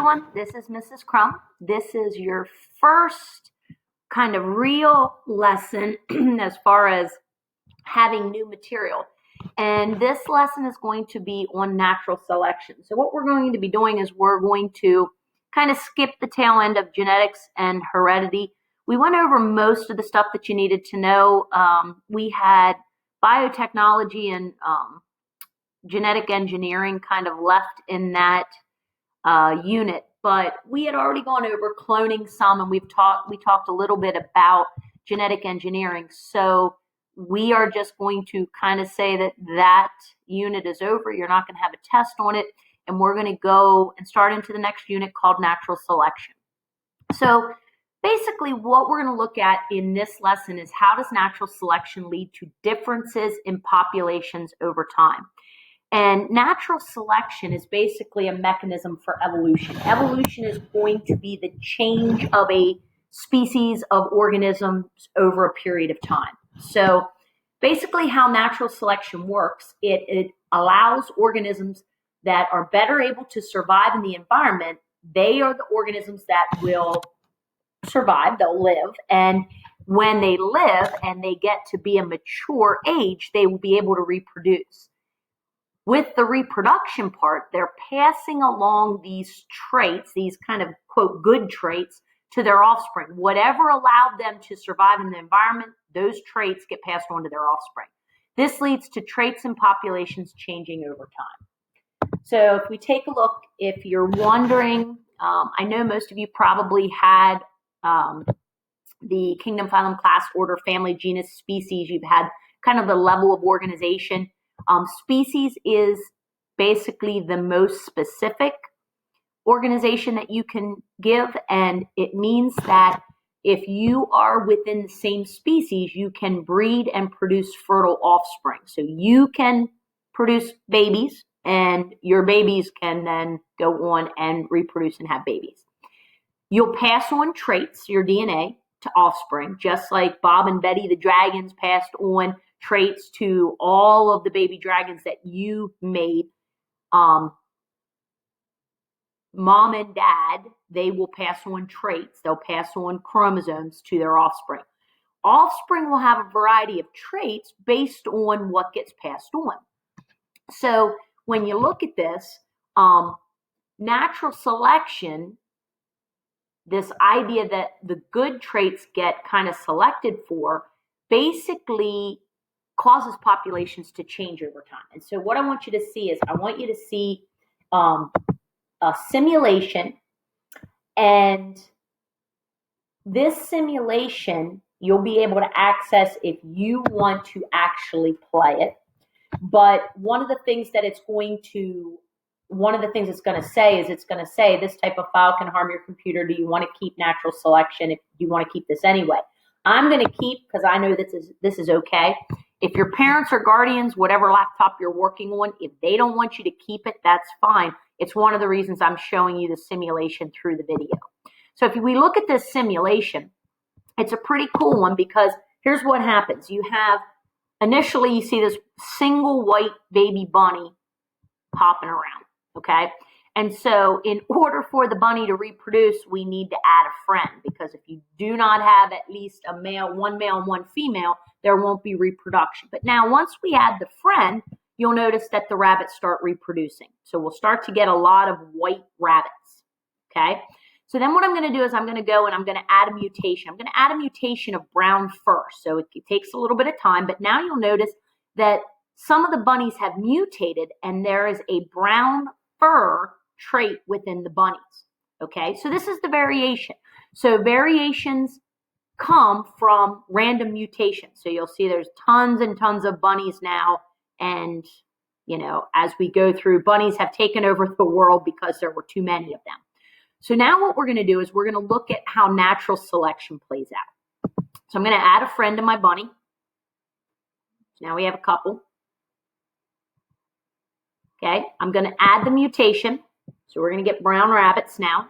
everyone. This is Mrs. Crumb. This is your first kind of real lesson as far as having new material. And this lesson is going to be on natural selection. So what we're going to be doing is we're going to kind of skip the tail end of genetics and heredity. We went over most of the stuff that you needed to know. We had biotechnology and genetic engineering kind of left in that unit, but we had already gone over cloning some, and we talked a little bit about genetic engineering. So we are just going to kind of say that unit is over. You're not going to have a test on it, and we're going to go and start into the next unit called natural selection. So basically what we're going to look at in this lesson is how does natural selection lead to differences in populations over time. And natural selection is basically a mechanism for evolution. Evolution is going to be the change of a species of organisms over a period of time. So basically how natural selection works, it allows organisms that are better able to survive in the environment. They are the organisms that will survive, they'll live, and when they live and they get to be a mature age, they will be able to reproduce. With the reproduction part, they're passing along these traits, these kind of, quote, good traits, to their offspring. Whatever allowed them to survive in the environment, those traits get passed on to their offspring. This leads to traits and populations changing over time. So if we take a look, if you're wondering, I know most of you probably had the kingdom, phylum, class, order, family, genus, species. You've had kind of the level of organization. Species is basically the most specific organization that you can give, and it means that if you are within the same species, you can breed and produce fertile offspring. So you can produce babies, and your babies can then go on and reproduce and have babies. You'll pass on traits, your DNA, to offspring, just like Bob and Betty the dragons passed on traits to all of the baby dragons that you made. Mom and dad, they will pass on traits. They'll pass on chromosomes to their offspring. Offspring will have a variety of traits based on what gets passed on. So when you look at this, natural selection, this idea that the good traits get kind of selected for, basically causes populations to change over time. And so what I want you to see is I want you to see a simulation, and this simulation you'll be able to access if you want to actually play it. But one of the things it's going to say is it's going to say this type of file can harm your computer. Do you want to keep natural selection? If you want to keep this anyway, I'm going to keep, because I know this is okay. If your parents or guardians, whatever laptop you're working on, if they don't want you to keep it, that's fine. It's one of the reasons I'm showing you the simulation through the video. So if we look at this simulation, it's a pretty cool one, because here's what happens. You have, initially you see this single white baby bunny hopping around, okay? And so in order for the bunny to reproduce, we need to add a friend, because if you do not have at least one male and one female, there won't be reproduction. But now once we add the friend, you'll notice that the rabbits start reproducing. So we'll start to get a lot of white rabbits, okay? So then what I'm going to do is I'm going to go and I'm going to add a mutation. I'm going to add a mutation of brown fur. So it takes a little bit of time, but now you'll notice that some of the bunnies have mutated, and there is a brown fur trait within the bunnies, okay? So this is the variation. So variations come from random mutations. So you'll see there's tons and tons of bunnies now, and as we go through, bunnies have taken over the world because there were too many of them. So now what we're going to do is we're going to look at how natural selection plays out. So I'm going to add a friend to my bunny. So now we have a couple. Okay, I'm going to add the mutation. So we're going to get brown rabbits now.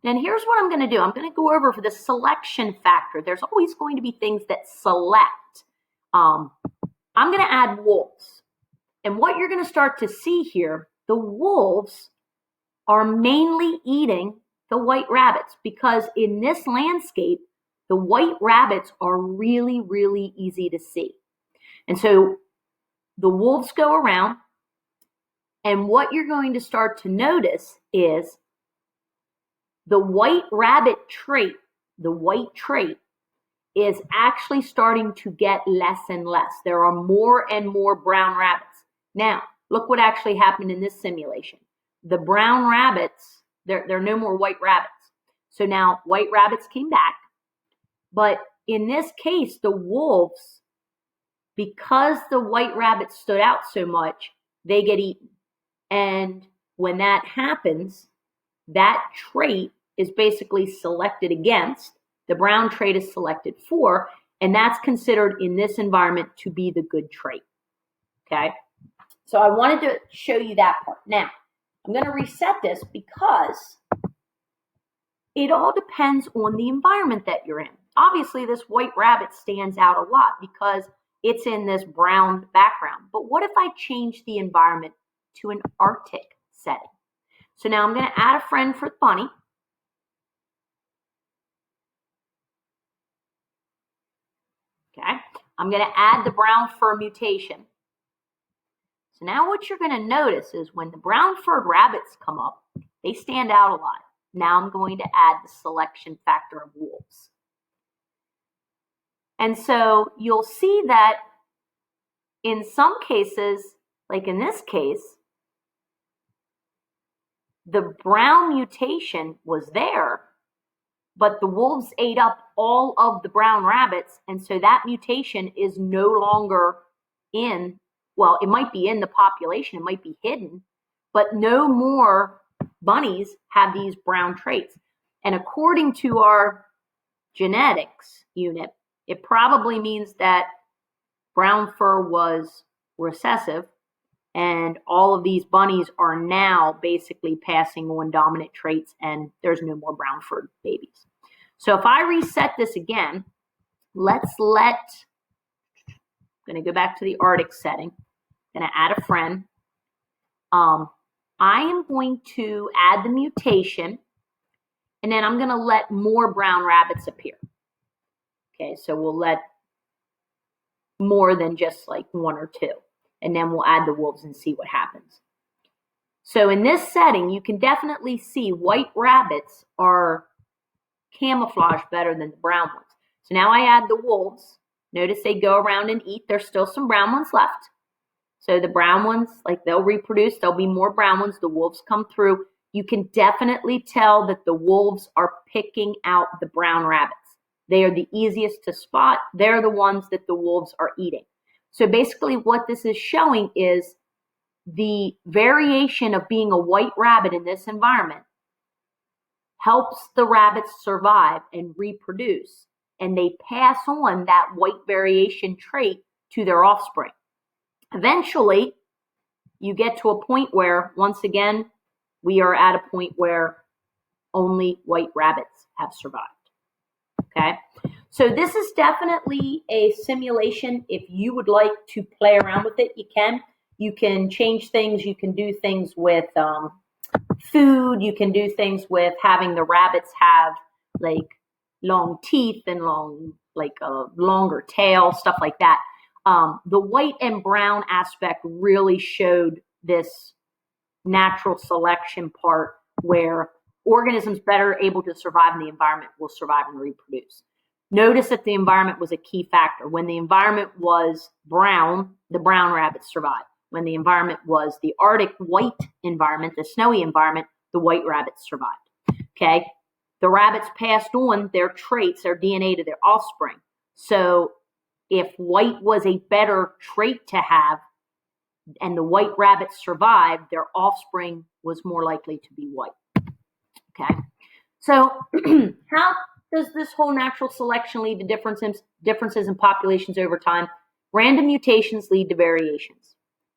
And here's what I'm going to do. I'm going to go over for the selection factor. There's always going to be things that select. I'm going to add wolves. And what you're going to start to see here, the wolves are mainly eating the white rabbits, because in this landscape, the white rabbits are really, really easy to see. And so the wolves go around, and what you're going to start to notice is the white rabbit trait, the white trait, is actually starting to get less and less. There are more and more brown rabbits. Now, look what actually happened in this simulation. The brown rabbits, there are no more white rabbits. So now white rabbits came back. But in this case, the wolves, because the white rabbits stood out so much, they get eaten. And when that happens, that trait is basically selected against. The brown trait is selected for, and that's considered in this environment to be the good trait. Okay? So I wanted to show you that part. Now, I'm going to reset this because it all depends on the environment that you're in. Obviously, this white rabbit stands out a lot because it's in this brown background. But what if I change the environment to an Arctic setting? So now I'm going to add a friend for Bunny. Okay, I'm going to add the brown fur mutation. So now what you're going to notice is when the brown furred rabbits come up, they stand out a lot. Now I'm going to add the selection factor of wolves. And so you'll see that in some cases, like in this case, the brown mutation was there, but the wolves ate up all of the brown rabbits, and so that mutation is no longer in, well, it might be in the population, it might be hidden, but no more bunnies have these brown traits. And according to our genetics unit, it probably means that brown fur was recessive, and all of these bunnies are now basically passing on dominant traits, and there's no more brown furred babies. So if I reset this again, I'm going to go back to the Arctic setting. I'm going to add a friend. I am going to add the mutation, and then I'm going to let more brown rabbits appear. Okay, so we'll let more than just like one or two, and then we'll add the wolves and see what happens. So in this setting, you can definitely see white rabbits are camouflaged better than the brown ones. So now I add the wolves. Notice they go around and eat. There's still some brown ones left. So the brown ones, like they'll reproduce. There'll be more brown ones. The wolves come through. You can definitely tell that the wolves are picking out the brown rabbits. They are the easiest to spot. They're the ones that the wolves are eating. So basically what this is showing is the variation of being a white rabbit in this environment helps the rabbits survive and reproduce, and they pass on that white variation trait to their offspring. Eventually, you get to a point where, once again, we are at a point where only white rabbits have survived. Okay, so this is definitely a simulation. If you would like to play around with it, you can. You can change things. You can do things with food. You can do things with having the rabbits have like long teeth and like a longer tail, stuff like that. The white and brown aspect really showed this natural selection part where organisms better able to survive in the environment will survive and reproduce. Notice that the environment was a key factor. When the environment was brown, the brown rabbits survived. When the environment was the Arctic white environment, the snowy environment, the white rabbits survived. Okay? The rabbits passed on their traits, their DNA to their offspring. So if white was a better trait to have and the white rabbits survived, their offspring was more likely to be white. Okay? So how does this whole natural selection lead to differences in populations over time? Random mutations lead to variations.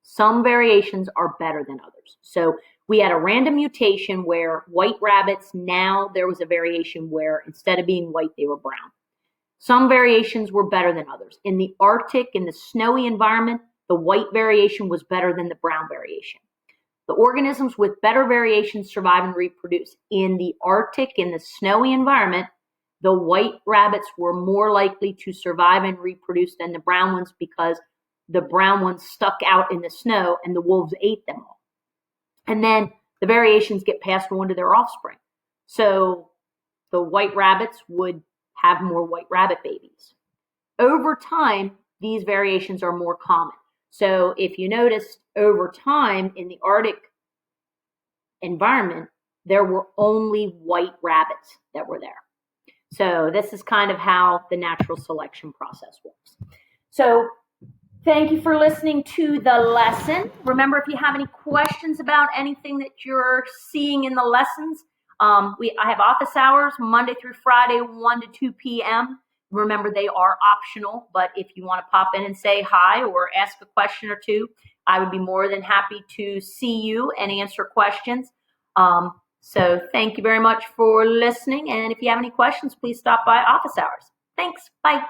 Some variations are better than others. So we had a random mutation where white rabbits, now there was a variation where instead of being white, they were brown. Some variations were better than others. In the Arctic, in the snowy environment, the white variation was better than the brown variation. The organisms with better variations survive and reproduce. In the Arctic, in the snowy environment, the white rabbits were more likely to survive and reproduce than the brown ones because the brown ones stuck out in the snow and the wolves ate them all. And then the variations get passed on to their offspring. So the white rabbits would have more white rabbit babies. Over time, these variations are more common. So if you noticed, over time in the Arctic environment, there were only white rabbits that were there. So this is kind of how the natural selection process works. So thank you for listening to the lesson. Remember, if you have any questions about anything that you're seeing in the lessons, I have office hours Monday through Friday, 1 to 2 p.m. Remember, they are optional, but if you want to pop in and say hi or ask a question or two, I would be more than happy to see you and answer questions. So thank you very much for listening. And if you have any questions, please stop by office hours. Thanks. Bye.